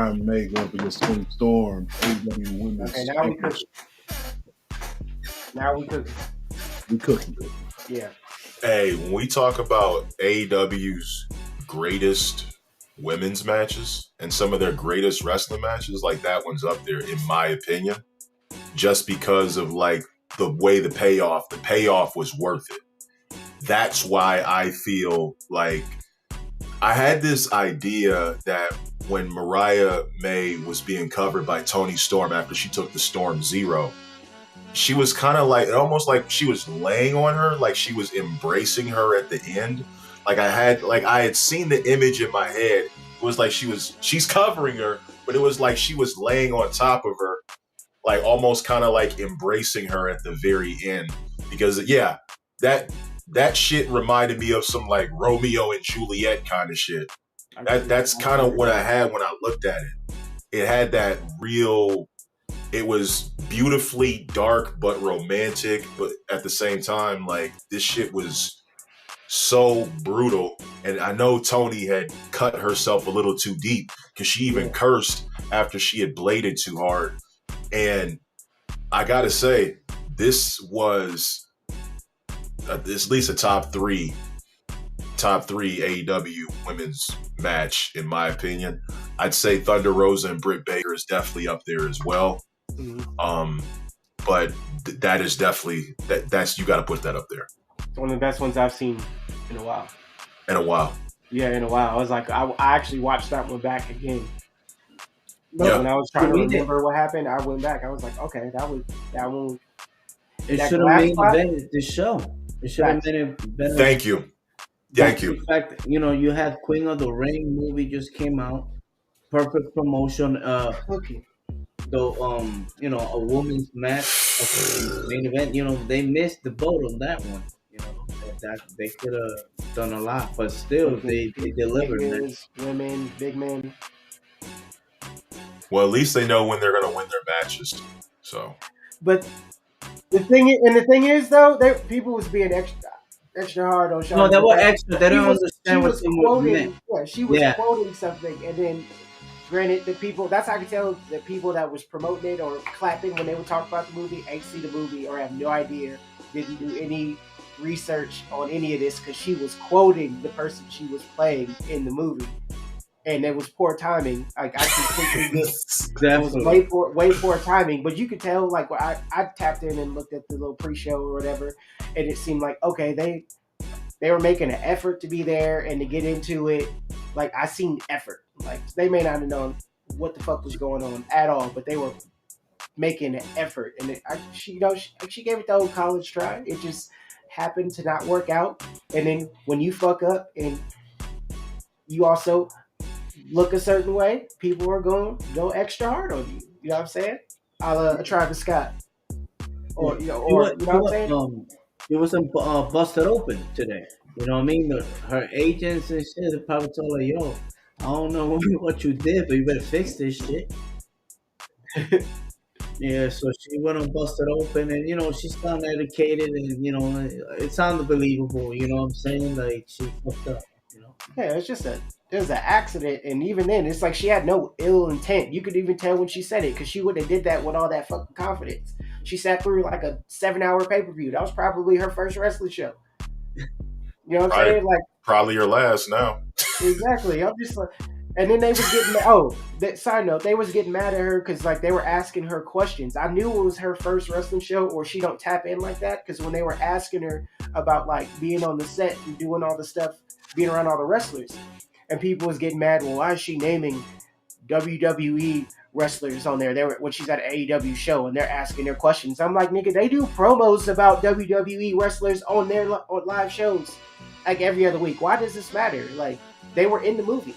Mariah May going up against Toni Storm, AEW Women's Okay, now we cook. Championship. Now we cook. We cooking. Yeah. Hey, when we talk about AEW's greatest women's matches and some of their greatest wrestling matches, like that one's up there in my opinion, just because of like the way the payoff was worth it. That's why I feel like I had this idea that when Mariah May was being covered by Toni Storm after she took the Storm Zero, she was kind of like, almost like she was laying on her, like she was embracing her at the end. Like I had seen the image in my head. It was like she's covering her, but it was like she was laying on top of her, like almost kind of like embracing her at the very end. Because yeah, that shit reminded me of some like Romeo and Juliet kind of shit. That's kind of what I had when I looked at it. It had that real. It was beautifully dark but romantic, but at the same time, like this shit was so brutal. And I know Toni had cut herself a little too deep because she even cursed after she had bladed too hard. And I gotta say, this was at least a top three AEW women's match in my opinion. I'd say Thunder Rosa and Britt Baker is definitely up there as well. Mm-hmm. But that is definitely that's you got to put that up there. It's one of the best ones I've seen in a while. Yeah, in a while. I was like, I actually watched that one back again. But when I was trying to remember what happened, I went back. I was like, okay, that one. It should have made invented this show. It should have been invented. Thank you. In fact, you had Queen of the Ring movie just came out. Perfect promotion. A woman's match, main event. They missed the boat on that one. That they could have done a lot, but still they delivered. Women, big men. Well, at least they know when they're going to win their matches. So, but the thing is, though, people was being extra hard on Sean. No, they were extra. They don't understand what she meant. Yeah, she was quoting something, and then. Granted, the people, that's how I could tell the people that was promoting it or clapping when they would talk about the movie ain't see the movie or have no idea, didn't do any research on any of this because she was quoting the person she was playing in the movie. And it was poor timing. Like, I completely it was way poor timing. But you could tell, like, I tapped in and looked at the little pre-show or whatever, and it seemed like, okay, they were making an effort to be there and to get into it. Like, I seen effort. Like, they may not have known what the fuck was going on at all, but they were making an effort. And she gave it the old college try. It just happened to not work out. And then when you fuck up and you also look a certain way, people are going to go extra hard on you. You know what I'm saying? A la Travis Scott. Or, you know what I'm saying? It wasn't busted open today. You know what I mean? Her agents and shit probably told her, yo, I don't know what you did, but you better fix this shit. Yeah, so she went and busted open, and, she sounded educated, and, it sounded believable, you know what I'm saying? Like, she fucked up, Yeah, it's just it was an accident, and even then, it's like she had no ill intent. You could even tell when she said it, because she wouldn't have did that with all that fucking confidence. She sat through, like, a 7-hour pay-per-view. That was probably her first wrestling show. You know what I'm saying? Like, probably your last now. Exactly. I'm just like, and then they was getting side note, they was getting mad at her because like they were asking her questions. I knew it was her first wrestling show, or she don't tap in like that, because when they were asking her about like being on the set and doing all the stuff, being around all the wrestlers, and people was getting mad. Well, why is she naming WWE wrestlers on there? When she's at an AEW show and they're asking their questions. I'm like, nigga, they do promos about WWE wrestlers on their live shows like every other week. Why does this matter? Like, they were in the movie.